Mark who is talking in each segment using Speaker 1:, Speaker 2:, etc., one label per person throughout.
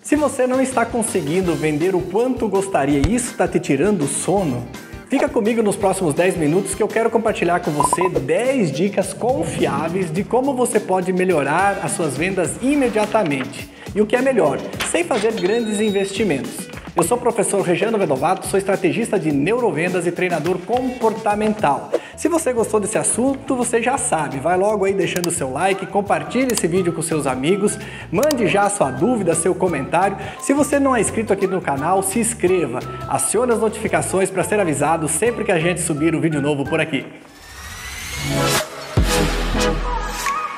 Speaker 1: Se você não está conseguindo vender o quanto gostaria e isso está te tirando o sono, fica comigo nos próximos 10 minutos que eu quero compartilhar com você 10 dicas confiáveis de como você pode melhorar as suas vendas imediatamente. E o que é melhor, sem fazer grandes investimentos. Eu sou o professor Regiano Vedovato, sou estrategista de neurovendas e treinador comportamental. Se você gostou desse assunto, você já sabe, vai logo aí deixando o seu like, compartilhe esse vídeo com seus amigos, mande já a sua dúvida, seu comentário. Se você não é inscrito aqui no canal, se inscreva, acione as notificações para ser avisado sempre que a gente subir um vídeo novo por aqui.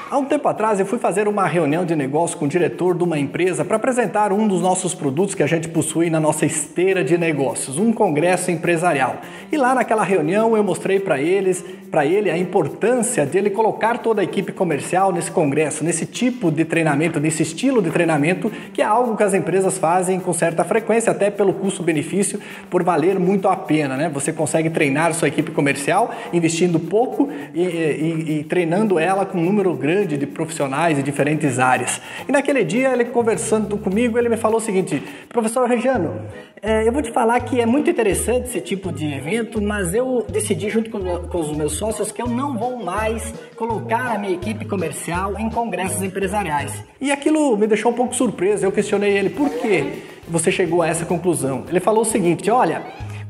Speaker 1: Há um tempo atrás eu fui fazer uma reunião de negócio com o diretor de uma empresa para apresentar um dos nossos produtos que a gente possui na nossa esteira de negócios, um congresso empresarial. E lá naquela reunião eu mostrei para ele a importância de ele colocar toda a equipe comercial nesse congresso, nesse tipo de treinamento, nesse estilo de treinamento, que é algo que as empresas fazem com certa frequência, até pelo custo-benefício, por valer muito a pena, né? Você consegue treinar sua equipe comercial investindo pouco e treinando ela com um número grande de profissionais de diferentes áreas. E naquele dia, ele conversando comigo, ele me falou o seguinte: professor Regiano, eu vou te falar que é muito interessante esse tipo de evento, mas eu decidi junto com os meus sócios que eu não vou mais colocar a minha equipe comercial em congressos empresariais. E aquilo me deixou um pouco surpreso. Eu questionei ele: por que você chegou a essa conclusão? Ele falou o seguinte: olha,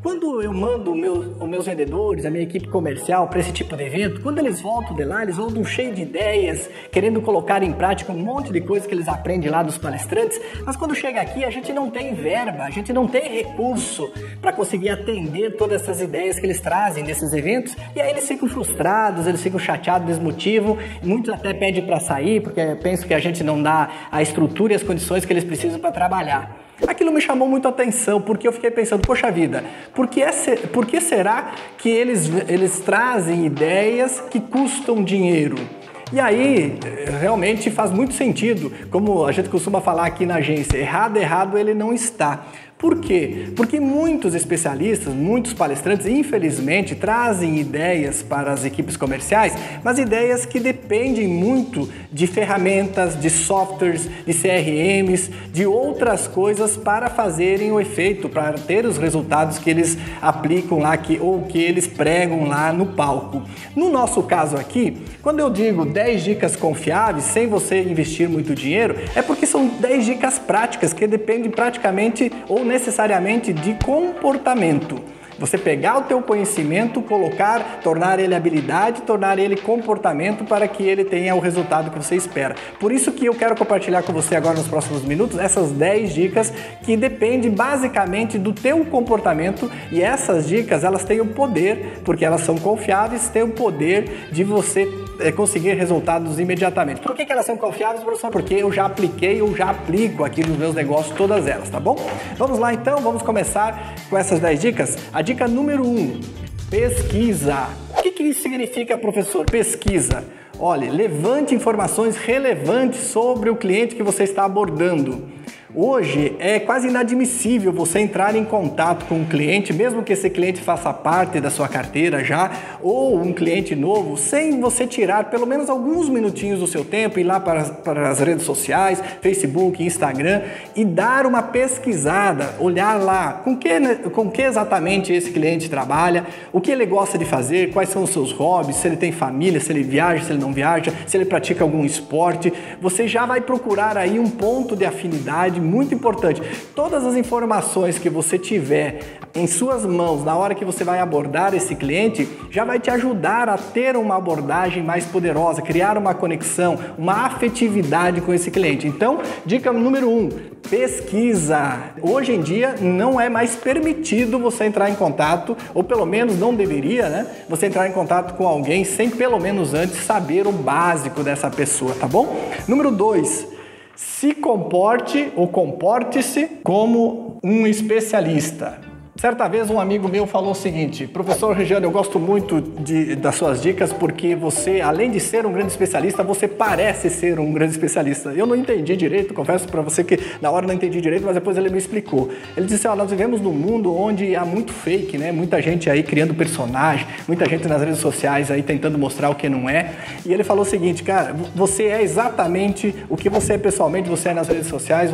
Speaker 1: quando eu mando os meus vendedores, a minha equipe comercial para esse tipo de evento, quando eles voltam de lá, eles voltam cheios de ideias, querendo colocar em prática um monte de coisa que eles aprendem lá dos palestrantes, mas quando chega aqui a gente não tem verba, a gente não tem recurso para conseguir atender todas essas ideias que eles trazem desses eventos, e aí eles ficam frustrados, eles ficam chateados, desmotivam, muitos até pedem para sair, porque pensam que a gente não dá a estrutura e as condições que eles precisam para trabalhar. Aquilo me chamou muito a atenção, porque eu fiquei pensando, poxa vida, por que será que eles trazem ideias que custam dinheiro? E aí, realmente faz muito sentido, como a gente costuma falar aqui na agência, errado ele não está. Por quê? Porque muitos especialistas, muitos palestrantes, infelizmente, trazem ideias para as equipes comerciais, mas ideias que dependem muito de ferramentas, de softwares, de CRMs, de outras coisas para fazerem o efeito, para ter os resultados que eles aplicam lá ou que eles pregam lá no palco. No nosso caso aqui, quando eu digo 10 dicas confiáveis, sem você investir muito dinheiro, é porque são 10 dicas práticas que dependem praticamente ou necessariamente de comportamento. Você pegar o teu conhecimento, tornar ele habilidade, tornar ele comportamento para que ele tenha o resultado que você espera. Por isso que eu quero compartilhar com você agora nos próximos minutos essas 10 dicas que dependem basicamente do teu comportamento, e essas dicas elas têm o poder, porque elas são confiáveis, têm o poder de você conseguir resultados imediatamente. Por que elas são confiáveis, professor? Porque eu já aplico aqui nos meus negócios todas elas, tá bom? Vamos lá então, vamos começar com essas 10 dicas. A dica número 1, pesquisa. O que isso significa, professor? Pesquisa. Olha, levante informações relevantes sobre o cliente que você está abordando. Hoje é quase inadmissível você entrar em contato com um cliente, mesmo que esse cliente faça parte da sua carteira já, ou um cliente novo, sem você tirar pelo menos alguns minutinhos do seu tempo, ir lá para as redes sociais, Facebook, Instagram, e dar uma pesquisada, olhar lá com que exatamente esse cliente trabalha, o que ele gosta de fazer, quais são os seus hobbies, se ele tem família, se ele viaja, se ele não viaja, se ele pratica algum esporte. Você já vai procurar aí um ponto de afinidade muito importante. Todas as informações que você tiver em suas mãos na hora que você vai abordar esse cliente já vai te ajudar a ter uma abordagem mais poderosa, criar uma conexão, uma afetividade com esse cliente. Então, dica número 1, pesquisa. Hoje em dia não é mais permitido você entrar em contato, ou pelo menos não deveria, né? Você entrar em contato com alguém sem pelo menos antes saber o básico dessa pessoa, tá bom? Número 2, se comporte ou comporte-se como um especialista. Certa vez um amigo meu falou o seguinte: professor Regiane, eu gosto muito das suas dicas porque você, além de ser um grande especialista, você parece ser um grande especialista. Eu não entendi direito, confesso para você que na hora não entendi direito, mas depois ele me explicou. Ele disse: ó, nós vivemos num mundo onde há muito fake, né? Muita gente aí criando personagem, muita gente nas redes sociais aí tentando mostrar o que não é. E ele falou o seguinte: cara, você é exatamente o que você é pessoalmente, você é nas redes sociais,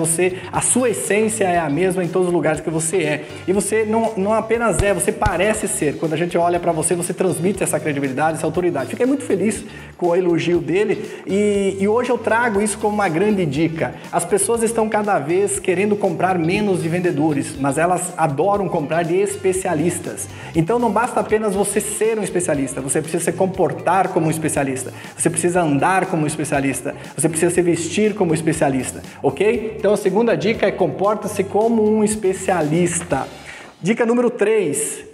Speaker 1: a sua essência é a mesma em todos os lugares que você é. E você não apenas é, você parece ser. Quando a gente olha para você, você transmite essa credibilidade, essa autoridade. Fiquei muito feliz com o elogio dele e hoje eu trago isso como uma grande dica. As pessoas estão cada vez querendo comprar menos de vendedores, mas elas adoram comprar de especialistas. Então não basta apenas você ser um especialista, você precisa se comportar como um especialista, você precisa andar como um especialista, você precisa se vestir como um especialista, ok? Então a segunda dica é: comporta-se como um especialista. Dica número 3,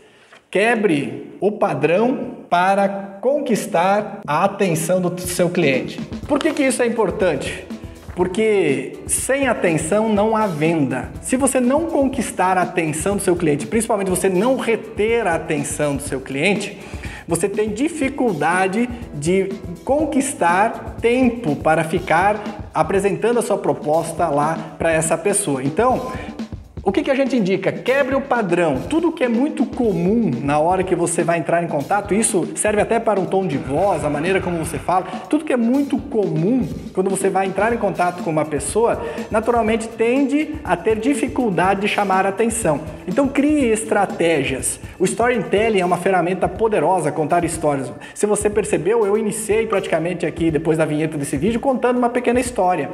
Speaker 1: quebre o padrão para conquistar a atenção do seu cliente. Por que isso é importante? Porque sem atenção não há venda. Se você não conquistar a atenção do seu cliente, principalmente você não reter a atenção do seu cliente, você tem dificuldade de conquistar tempo para ficar apresentando a sua proposta lá para essa pessoa. Então, o que a gente indica? Quebre o padrão. Tudo que é muito comum na hora que você vai entrar em contato, isso serve até para um tom de voz, a maneira como você fala, tudo que é muito comum quando você vai entrar em contato com uma pessoa, naturalmente tende a ter dificuldade de chamar a atenção. Então crie estratégias. O storytelling é uma ferramenta poderosa, contar histórias. Se você percebeu, eu iniciei praticamente aqui, depois da vinheta desse vídeo, contando uma pequena história.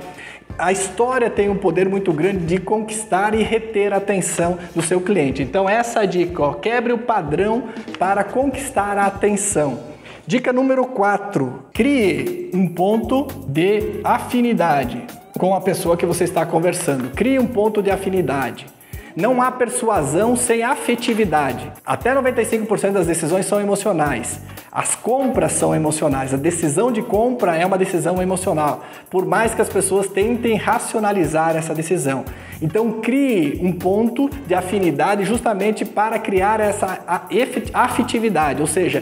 Speaker 1: A história tem um poder muito grande de conquistar e reter a atenção do seu cliente. Então essa dica, ó, quebre o padrão para conquistar a atenção. Dica número 4, crie um ponto de afinidade com a pessoa que você está conversando. Crie um ponto de afinidade. Não há persuasão sem afetividade. Até 95% das decisões são emocionais. As compras são emocionais. A decisão de compra é uma decisão emocional, por mais que as pessoas tentem racionalizar essa decisão. Então crie um ponto de afinidade justamente para criar essa afetividade, ou seja,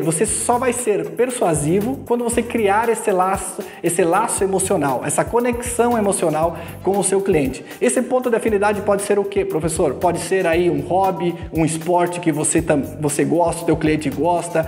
Speaker 1: você só vai ser persuasivo quando você criar esse laço emocional, essa conexão emocional com o seu cliente. Esse ponto de afinidade pode ser o quê, professor? Pode ser aí um hobby, um esporte que você gosta, o teu cliente gosta,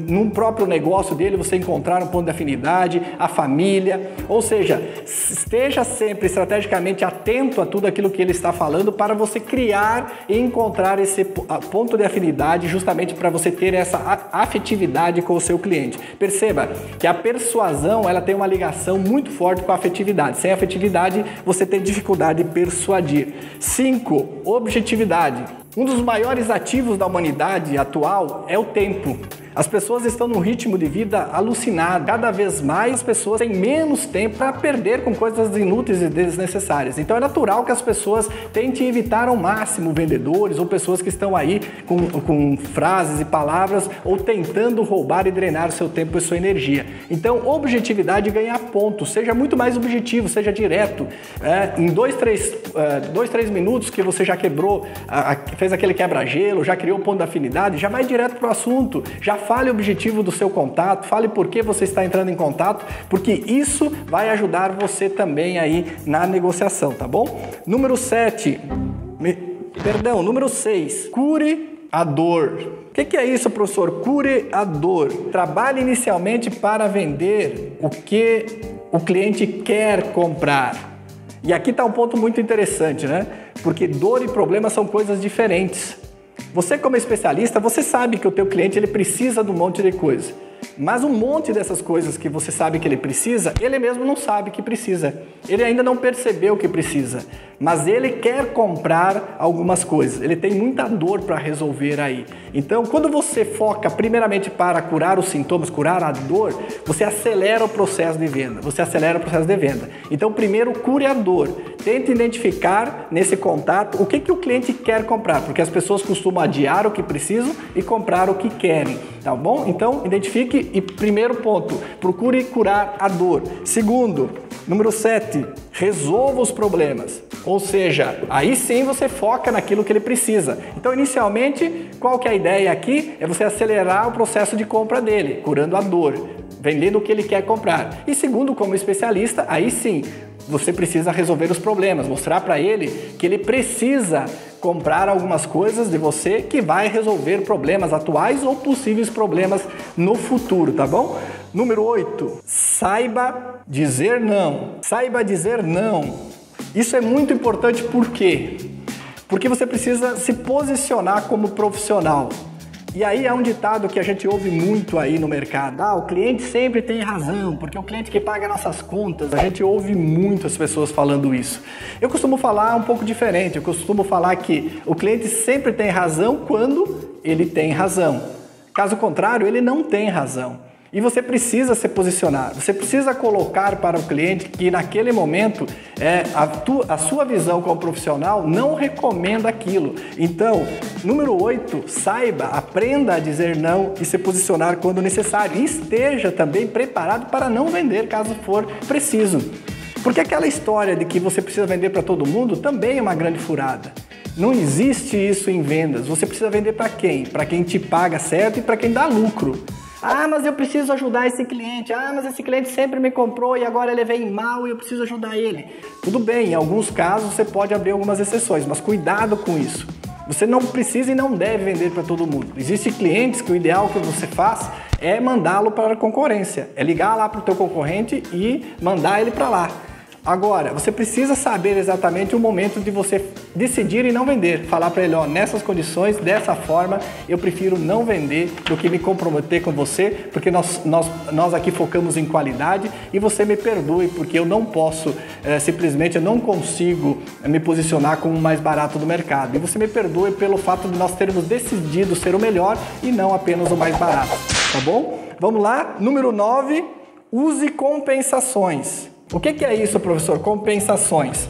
Speaker 1: num próprio negócio dele você encontrar um ponto de afinidade, a família, ou seja, esteja sempre estrategicamente atento a tudo aquilo que ele está falando para você criar e encontrar esse ponto de afinidade justamente para você ter essa afetividade com o seu cliente. Perceba que a persuasão ela tem uma ligação muito forte com a afetividade. Sem afetividade você tem dificuldade de persuadir. 5. Objetividade. Um dos maiores ativos da humanidade atual é o tempo. As pessoas estão num ritmo de vida alucinado. Cada vez mais as pessoas têm menos tempo para perder com coisas inúteis e desnecessárias. Então é natural que as pessoas tentem evitar ao máximo vendedores ou pessoas que estão aí com frases e palavras ou tentando roubar e drenar o seu tempo e sua energia. Então objetividade ganha pontos. Seja muito mais objetivo, seja direto. Em 2, 3 minutos que você já quebrou, fez aquele quebra-gelo, já criou o ponto de afinidade, já vai direto para o assunto, já fale o objetivo do seu contato, fale por que você está entrando em contato, porque isso vai ajudar você também aí na negociação, tá bom? Número 6, cure a dor. O que é isso, professor? Cure a dor. Trabalhe inicialmente para vender o que o cliente quer comprar. E aqui está um ponto muito interessante, né? Porque dor e problema são coisas diferentes. Você como especialista, você sabe que o teu cliente ele precisa de um monte de coisa. Mas um monte dessas coisas que você sabe que ele precisa, ele mesmo não sabe que precisa. Ele ainda não percebeu que precisa. Mas ele quer comprar algumas coisas. Ele tem muita dor para resolver aí. Então, quando você foca primeiramente para curar os sintomas, curar a dor, você acelera o processo de venda. Então, primeiro, cure a dor. Tente identificar nesse contato o que o cliente quer comprar, porque as pessoas costumam adiar o que precisam e comprar o que querem, tá bom? Então, identifique e primeiro ponto, procure curar a dor. Segundo, número 7, resolva os problemas. Ou seja, aí sim você foca naquilo que ele precisa. Então, inicialmente, qual que é a ideia aqui? É você acelerar o processo de compra dele, curando a dor, vendendo o que ele quer comprar. E segundo, como especialista, aí sim, você precisa resolver os problemas, mostrar para ele que ele precisa comprar algumas coisas de você que vai resolver problemas atuais ou possíveis problemas no futuro, tá bom? Número 8, saiba dizer não. Saiba dizer não. Isso é muito importante, por quê? Porque você precisa se posicionar como profissional. E aí é um ditado que a gente ouve muito aí no mercado. O cliente sempre tem razão, porque é o cliente que paga nossas contas. A gente ouve muitas pessoas falando isso. Eu costumo falar um pouco diferente. Eu costumo falar que o cliente sempre tem razão quando ele tem razão. Caso contrário, ele não tem razão. E você precisa se posicionar, você precisa colocar para o cliente que naquele momento a sua visão como profissional não recomenda aquilo. Então, número 8, saiba, aprenda a dizer não e se posicionar quando necessário. E esteja também preparado para não vender caso for preciso. Porque aquela história de que você precisa vender para todo mundo também é uma grande furada. Não existe isso em vendas. Você precisa vender para quem? Para quem te paga certo e para quem dá lucro. Mas eu preciso ajudar esse cliente. Mas esse cliente sempre me comprou e agora ele vem mal e eu preciso ajudar ele. Tudo bem, em alguns casos você pode abrir algumas exceções, mas cuidado com isso. Você não precisa e não deve vender para todo mundo. Existem clientes que o ideal que você faz é mandá-lo para a concorrência. É ligar lá para o teu concorrente e mandar ele para lá. Agora, você precisa saber exatamente o momento de você decidir e não vender. Falar para ele, nessas condições, dessa forma, eu prefiro não vender do que me comprometer com você, porque nós aqui focamos em qualidade e você me perdoe, porque eu não posso, simplesmente eu não consigo me posicionar como o mais barato do mercado. E você me perdoe pelo fato de nós termos decidido ser o melhor e não apenas o mais barato, tá bom? Vamos lá, número 9, use compensações. O que é isso, professor? Compensações.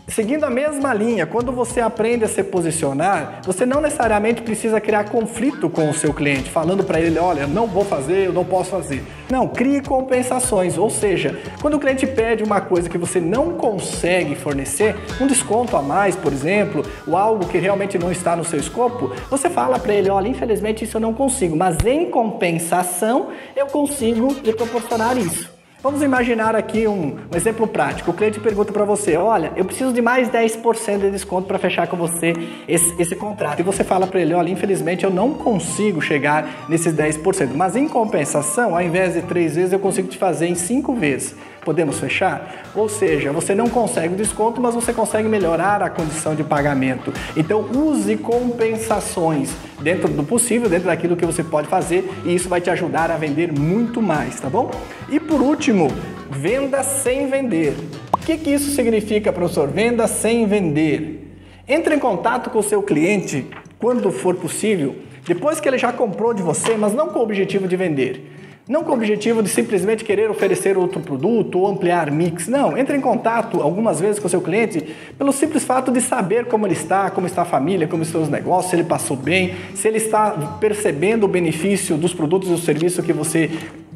Speaker 1: Seguindo a mesma linha, quando você aprende a se posicionar, você não necessariamente precisa criar conflito com o seu cliente, falando para ele, olha, não vou fazer, eu não posso fazer. Não, crie compensações, ou seja, quando o cliente pede uma coisa que você não consegue fornecer, um desconto a mais, por exemplo, ou algo que realmente não está no seu escopo, você fala para ele, olha, infelizmente isso eu não consigo, mas em compensação eu consigo lhe proporcionar isso. Vamos imaginar aqui um exemplo prático. O cliente pergunta para você, olha, eu preciso de mais 10% de desconto para fechar com você esse contrato. E você fala para ele, olha, infelizmente eu não consigo chegar nesses 10%, mas em compensação, ao invés de 3 vezes, eu consigo te fazer em 5 vezes. Podemos fechar? Ou seja, você não consegue o desconto, mas você consegue melhorar a condição de pagamento. Então, use compensações dentro do possível, dentro daquilo que você pode fazer, e isso vai te ajudar a vender muito mais, tá bom? E por último, venda sem vender. O que isso significa, professor? Venda sem vender. Entre em contato com o seu cliente quando for possível, depois que ele já comprou de você, mas não com o objetivo de vender. Não com o objetivo de simplesmente querer oferecer outro produto ou ampliar mix. Não, entre em contato algumas vezes com o seu cliente pelo simples fato de saber como ele está, como está a família, como estão os negócios, se ele passou bem, se ele está percebendo o benefício dos produtos e do serviço que você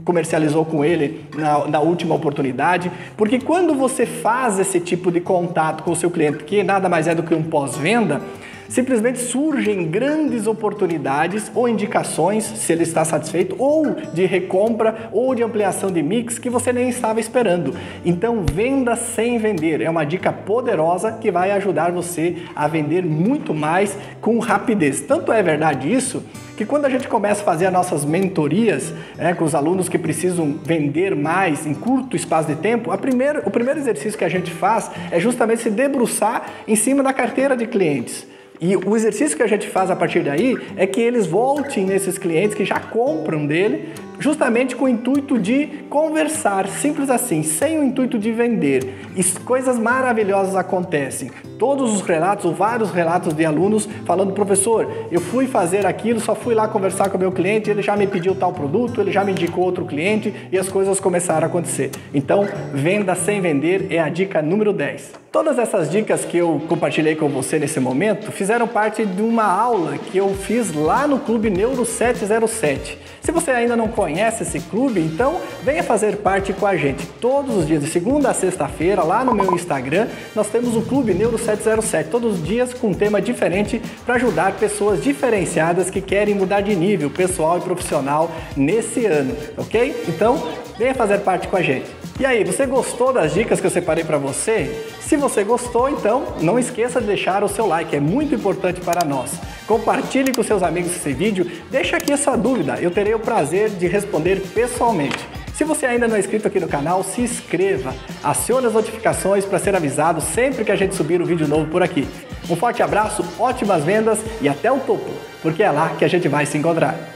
Speaker 1: comercializou com ele na última oportunidade. Porque quando você faz esse tipo de contato com o seu cliente, que nada mais é do que um pós-venda, simplesmente surgem grandes oportunidades ou indicações, se ele está satisfeito, ou de recompra ou de ampliação de mix que você nem estava esperando. Então, venda sem vender é uma dica poderosa que vai ajudar você a vender muito mais com rapidez. Tanto é verdade isso, que quando a gente começa a fazer as nossas mentorias com os alunos que precisam vender mais em curto espaço de tempo, o primeiro exercício que a gente faz é justamente se debruçar em cima da carteira de clientes. E o exercício que a gente faz a partir daí é que eles voltem nesses clientes que já compram dele, justamente com o intuito de conversar, simples assim, sem o intuito de vender. E coisas maravilhosas acontecem. Todos os relatos, ou vários relatos de alunos falando, professor, eu fui fazer aquilo, só fui lá conversar com o meu cliente, ele já me pediu tal produto, ele já me indicou outro cliente e as coisas começaram a acontecer. Então, venda sem vender é a dica número 10. Todas essas dicas que eu compartilhei com você nesse momento fizeram parte de uma aula que eu fiz lá no Clube Neuro 707. Se você ainda não conhece conhece esse clube? Então venha fazer parte com a gente. Todos os dias, de segunda a sexta-feira, lá no meu Instagram, nós temos o Clube Neuro 707, todos os dias com um tema diferente para ajudar pessoas diferenciadas que querem mudar de nível pessoal e profissional nesse ano, ok? Então venha fazer parte com a gente. E aí, você gostou das dicas que eu separei para você? Se você gostou, então não esqueça de deixar o seu like, é muito importante para nós. Compartilhe com seus amigos esse vídeo, deixa aqui a sua dúvida, eu terei o prazer de responder pessoalmente. Se você ainda não é inscrito aqui no canal, se inscreva, acione as notificações para ser avisado sempre que a gente subir um vídeo novo por aqui. Um forte abraço, ótimas vendas e até o topo, porque é lá que a gente vai se encontrar.